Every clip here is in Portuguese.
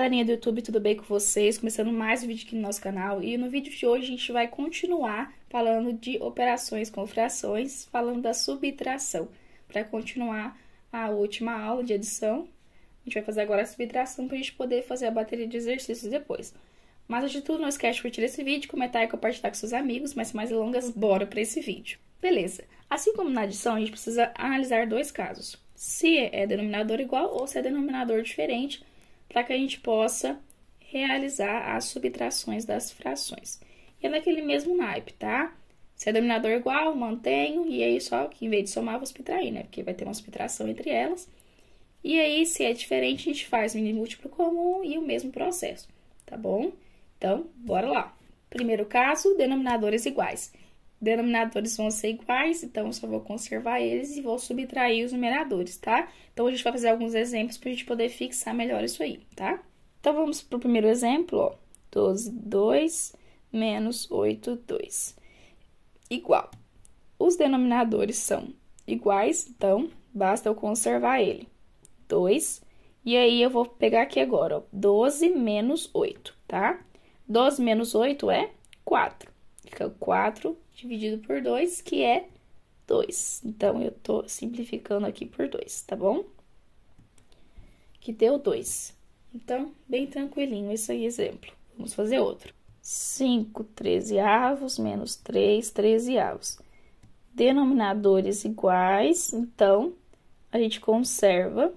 galerinha do YouTube, tudo bem com vocês? Começando mais um vídeo aqui no nosso canal. E no vídeo de hoje a gente vai continuar falando de operações com frações, falando da subtração. Para continuar a última aula de adição, a gente vai fazer agora a subtração para a gente poder fazer a bateria de exercícios depois. Mas antes de tudo, não esquece de curtir esse vídeo, comentar e compartilhar com seus amigos, mas sem mais delongas, bora para esse vídeo. Beleza, assim como na adição, a gente precisa analisar dois casos. Se é denominador igual ou se é denominador diferente, para que a gente possa realizar as subtrações das frações. E é naquele mesmo naipe, tá? Se é denominador igual, mantenho, e aí só que em vez de somar, vou subtrair, né? Porque vai ter uma subtração entre elas. E aí, se é diferente, a gente faz mínimo múltiplo comum e o mesmo processo, tá bom? Então, bora lá. Primeiro caso, denominadores iguais. Denominadores vão ser iguais, então eu só vou conservar eles e vou subtrair os numeradores, tá? Então, a gente vai fazer alguns exemplos para a gente poder fixar melhor isso aí, tá? Então, vamos para o primeiro exemplo, ó. 12, 2 menos 8, 2. Igual. Os denominadores são iguais, então, basta eu conservar ele. 2, e aí eu vou pegar aqui agora, ó, 12 menos 8, tá? 12 menos 8 é 4. Fica 4 dividido por 2, que é 2. Então, eu tô simplificando aqui por 2, tá bom? Que deu 2. Então, bem tranquilinho esse aí, exemplo. Vamos fazer outro. 5 13avos menos 3 13avos. Denominadores iguais, então, a gente conserva.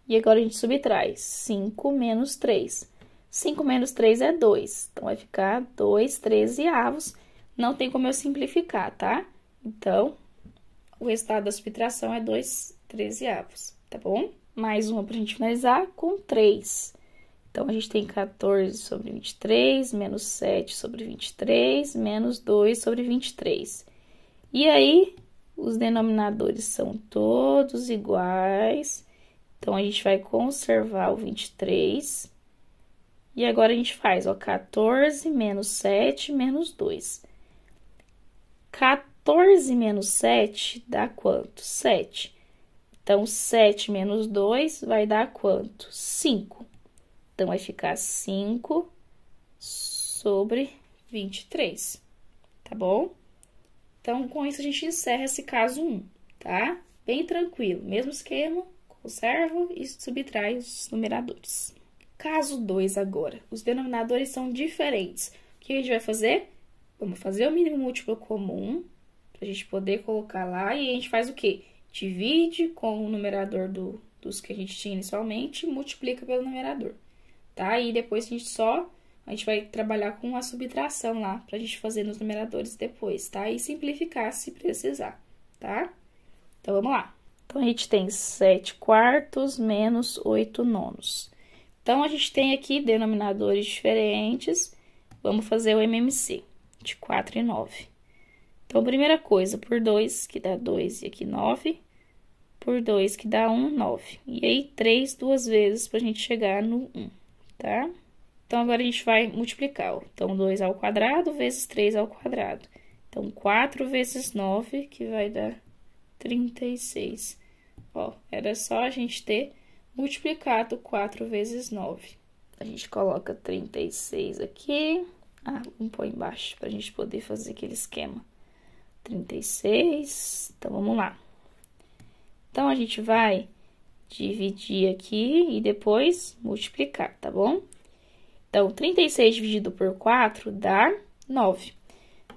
E agora, a gente subtrai. 5 menos 3. 5 menos 3 é 2. Então, vai ficar 2 13avos. Não tem como eu simplificar, tá? Então, o resultado da subtração é 2 13avos, tá bom? Mais uma pra gente finalizar com 3. Então, a gente tem 14 sobre 23, menos 7 sobre 23, menos 2 sobre 23. E aí, os denominadores são todos iguais. Então, a gente vai conservar o 23. E agora, a gente faz, ó, 14 menos 7 menos 2. 14 menos 7 dá quanto? 7. Então, 7 menos 2 vai dar quanto? 5. Então, vai ficar 5 sobre 23, tá bom? Então, com isso, a gente encerra esse caso 1, tá? Bem tranquilo, mesmo esquema, conservo e subtrai os numeradores. Caso 2 agora, os denominadores são diferentes. O que a gente vai fazer? Vamos fazer o mínimo múltiplo comum, pra gente poder colocar lá, e a gente faz o quê? Divide com o numerador dos que a gente tinha inicialmente e multiplica pelo numerador, tá? E depois a gente vai trabalhar com a subtração lá, pra gente fazer nos numeradores depois, tá? E simplificar se precisar, tá? Então, vamos lá. Então, a gente tem 7 quartos menos 8 nonos. Então, a gente tem aqui denominadores diferentes. Vamos fazer o MMC de 4 e 9. Então, primeira coisa, por 2, que dá 2, e aqui 9. Por 2, que dá 1, 9. E aí, 3 duas vezes pra gente chegar no 1, tá? Então, agora a gente vai multiplicar, ó. Então, 2 ao quadrado vezes 3 ao quadrado. Então, 4 vezes 9, que vai dar 36. Ó, era só a gente ter multiplicado 4 vezes 9. A gente coloca 36 aqui. Ah, vamos pôr embaixo pra gente poder fazer aquele esquema. 36. Então, vamos lá. Então, a gente vai dividir aqui e depois multiplicar, tá bom? Então, 36 dividido por 4 dá 9.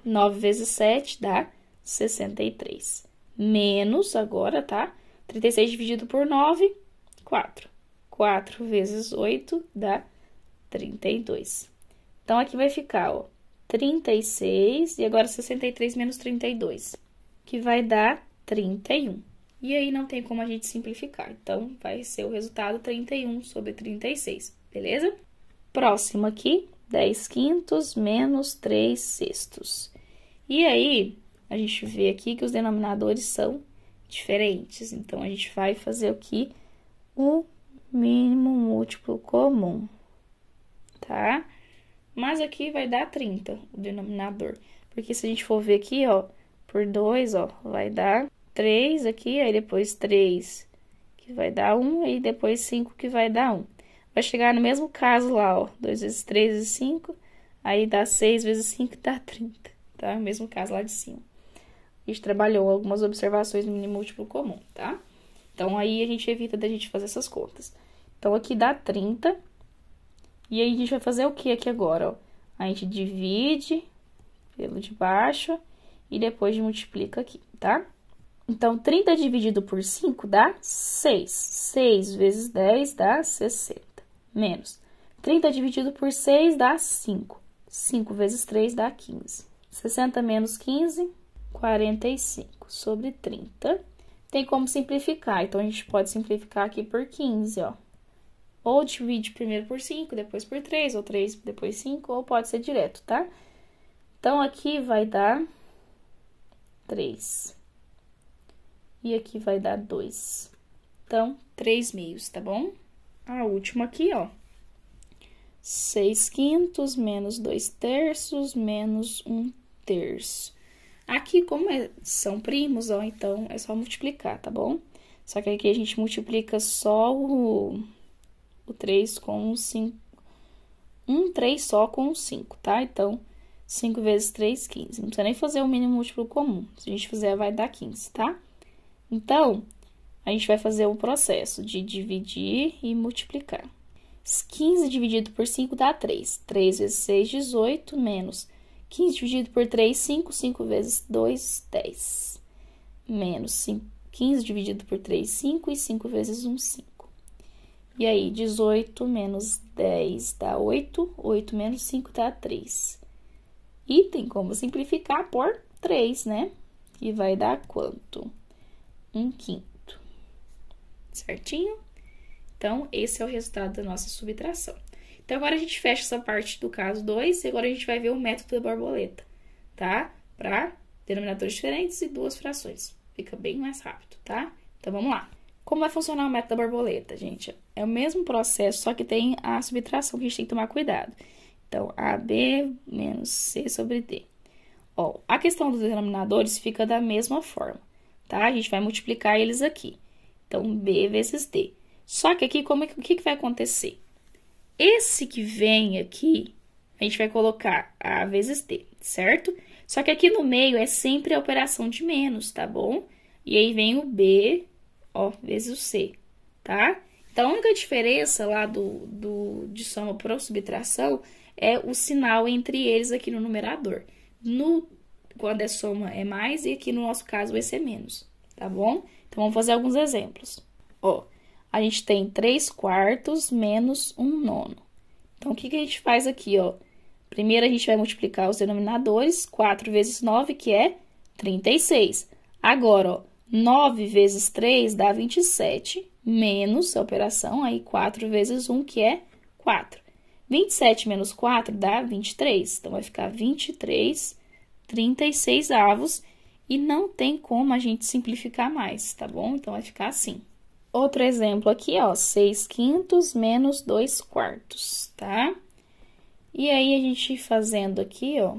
9 vezes 7 dá 63. Menos, agora, tá? 36 dividido por 9, 4. 4 vezes 8 dá 32. Então, aqui vai ficar, ó, 36 e agora 63 menos 32, que vai dar 31. E aí, não tem como a gente simplificar. Então, vai ser o resultado 31 sobre 36, beleza? Próximo aqui, 10 quintos menos 3 sextos. E aí, a gente vê aqui que os denominadores são diferentes. Então, a gente vai fazer aqui o mínimo múltiplo comum, tá? Mas aqui vai dar 30, o denominador. Porque se a gente for ver aqui, ó, por 2, ó, vai dar 3 aqui, aí depois 3, que vai dar 1, e depois 5, que vai dar 1. vai chegar no mesmo caso lá, ó. 2 vezes 3 vezes 5, aí dá 6 vezes 5, dá 30, tá? Mesmo caso lá de cima. A gente trabalhou algumas observações no mínimo múltiplo comum, tá? Então, aí a gente evita da gente fazer essas contas. Então, aqui dá 30. E aí, a gente vai fazer o que aqui agora, ó? A gente divide pelo de baixo e depois multiplica aqui, tá? Então, 30 dividido por 5 dá 6. 6 vezes 10 dá 60. Menos 30 dividido por 6 dá 5. 5 vezes 3 dá 15. 60 menos 15, 45 sobre 30. Tem como simplificar, então a gente pode simplificar aqui por 15, ó. Ou divide primeiro por 5, depois por 3, ou 3, depois 5, ou pode ser direto, tá? Então, aqui vai dar 3. E aqui vai dar 2. Então, 3 meios, tá bom? A última aqui, ó. 6 quintos menos 2 terços menos 1 terço. Aqui, como são primos, ó, então é só multiplicar, tá bom? Só que aqui a gente multiplica só o 3 com o 5. 3 só com o 5, tá? Então, 5 vezes 3, 15. Não precisa nem fazer o mínimo múltiplo comum. Se a gente fizer, vai dar 15, tá? Então, a gente vai fazer o processo de dividir e multiplicar. 15 dividido por 5 dá 3. 3 vezes 6, 18, menos 15 dividido por 3, 5. 5 vezes 2, 10. Menos 15 dividido por 3, 5. E 5 vezes 1, 5. E aí, 18 menos 10 dá 8. 8 menos 5 dá 3. E tem como simplificar por 3, né? E vai dar quanto? 1 quinto. Certinho? Então, esse é o resultado da nossa subtração. Então, agora a gente fecha essa parte do caso 2 e agora a gente vai ver o método da borboleta, tá? Para denominadores diferentes e duas frações. Fica bem mais rápido, tá? Então, vamos lá. Como vai funcionar o método da borboleta, gente? É o mesmo processo, só que tem a subtração que a gente tem que tomar cuidado. Então, AB menos C sobre D. Ó, a questão dos denominadores fica da mesma forma, tá? A gente vai multiplicar eles aqui. Então, B vezes D. Só que aqui, o que vai acontecer? Esse que vem aqui, a gente vai colocar A vezes D, certo? Só que aqui no meio é sempre a operação de menos, tá bom? E aí vem o B, ó, vezes o C, tá? Então, a única diferença lá de soma por subtração é o sinal entre eles aqui no numerador. Quando é soma é mais e aqui no nosso caso vai ser menos, tá bom? Então, vamos fazer alguns exemplos. Ó, a gente tem 3 quartos menos 1 nono. Então, o que a gente faz aqui, ó? Primeiro, a gente vai multiplicar os denominadores. 4 vezes 9, que é 36. Agora, ó, 9 vezes 3 dá 27, menos a operação, aí 4 vezes 1, que é 4. 27 menos 4 dá 23. Então, vai ficar 23, 36 avos. E não tem como a gente simplificar mais, tá bom? Então, vai ficar assim. Outro exemplo aqui, ó, 6 quintos menos 2 quartos, tá? E aí, a gente fazendo aqui, ó,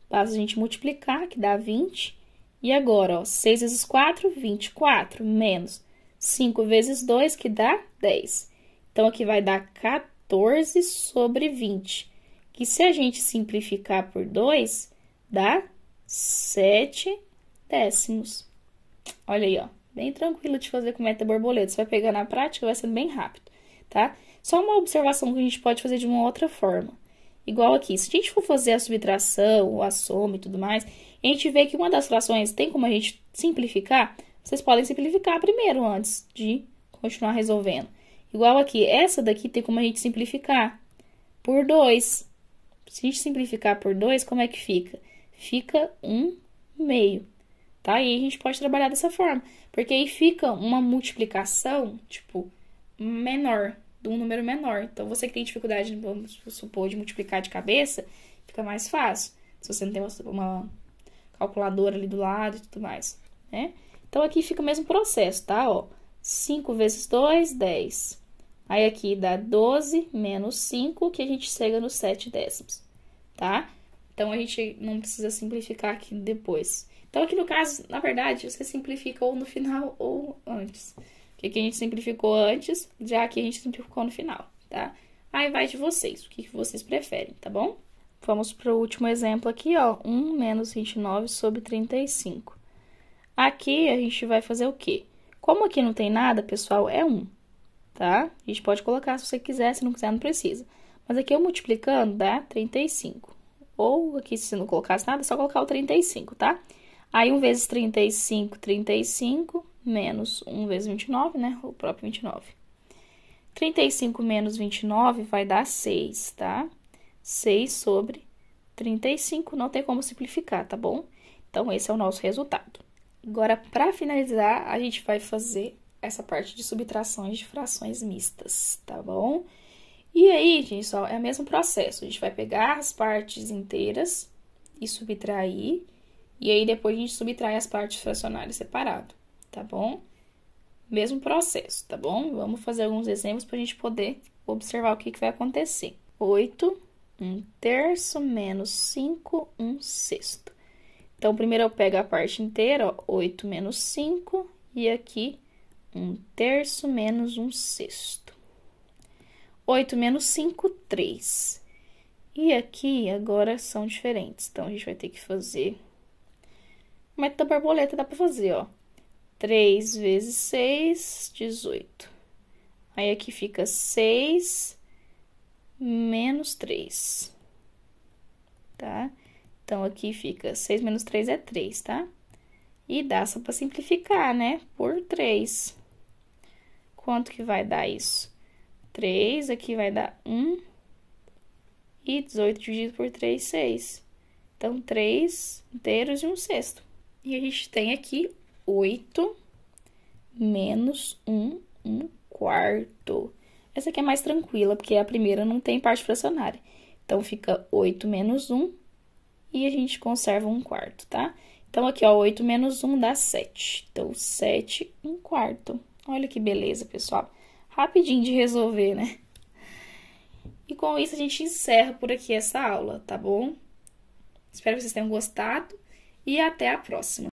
basta a gente multiplicar, que dá 20. E agora, ó, 6 vezes 4, 24, menos 5 vezes 2, que dá 10. Então, aqui vai dar 14 sobre 20, que se a gente simplificar por 2, dá 7 décimos. Olha aí, ó. Bem tranquilo de fazer com o método borboleta. Você vai pegar na prática, vai ser bem rápido, tá? Só uma observação que a gente pode fazer de uma outra forma. Igual aqui, se a gente for fazer a subtração, a soma e tudo mais, a gente vê que uma das frações tem como a gente simplificar, vocês podem simplificar primeiro antes de continuar resolvendo. Igual aqui, essa daqui tem como a gente simplificar por 2. Se a gente simplificar por 2, como é que fica? Fica 1 meio, tá? E aí a gente pode trabalhar dessa forma, porque aí fica uma multiplicação, tipo, menor, de um número menor. Então, você que tem dificuldade, vamos supor, de multiplicar de cabeça, fica mais fácil, se você não tem uma calculadora ali do lado e tudo mais, né? Então, aqui fica o mesmo processo, tá? Ó, 5 vezes 2, 10. Aí, aqui dá 12 menos 5, que a gente chega nos 7 décimos, tá? Então, a gente não precisa simplificar aqui depois. Então, aqui no caso, na verdade, você simplifica ou no final ou antes. O que aqui a gente simplificou antes, já aqui a gente simplificou no final, tá? Aí vai de vocês, o que vocês preferem, tá bom? Vamos para o último exemplo aqui, ó, 1 menos 29 sobre 35. Aqui a gente vai fazer o quê? Como aqui não tem nada, pessoal, é 1, tá? A gente pode colocar se você quiser, se não quiser, não precisa. Mas aqui eu multiplicando dá 35. Ou aqui, se não colocasse nada, é só colocar o 35, tá? Aí 1 vezes 35, 35, menos 1 vezes 29, né? O próprio 29. 35 menos 29 vai dar 6, tá? 6 sobre 35, não tem como simplificar, tá bom? Então, esse é o nosso resultado. Agora, para finalizar, a gente vai fazer essa parte de subtrações de frações mistas, tá bom? E aí, gente, só é o mesmo processo. A gente vai pegar as partes inteiras e subtrair. E aí, depois a gente subtrai as partes fracionárias separado, tá bom? Mesmo processo, tá bom? Vamos fazer alguns exemplos para a gente poder observar o que vai acontecer. 8, 1/3 menos 5, 1/6. Então, primeiro eu pego a parte inteira, ó, 8 menos 5, e aqui 1/3 menos 1/6. 8 menos 5, 3. E aqui, agora, são diferentes. Então, a gente vai ter que fazer... O método da borboleta dá pra fazer, ó. 3 vezes 6, 18. Aí, aqui fica 6 menos 3. Tá? Então, aqui fica 6 menos 3 é 3, tá? E dá só pra simplificar, né? Por 3. Quanto que vai dar isso? 3, aqui vai dar 1, e 18 dividido por 3, 6. Então, 3 inteiros e 1/6. E a gente tem aqui 8 menos 1, 1/4. Essa aqui é mais tranquila, porque a primeira não tem parte fracionária. Então, fica 8 menos 1, e a gente conserva 1/4, tá? Então, aqui, ó, 8 menos 1 dá 7. Então, 7, 1/4. Olha que beleza, pessoal. Rapidinho de resolver, né? E com isso, a gente encerra por aqui essa aula, tá bom? Espero que vocês tenham gostado e até a próxima.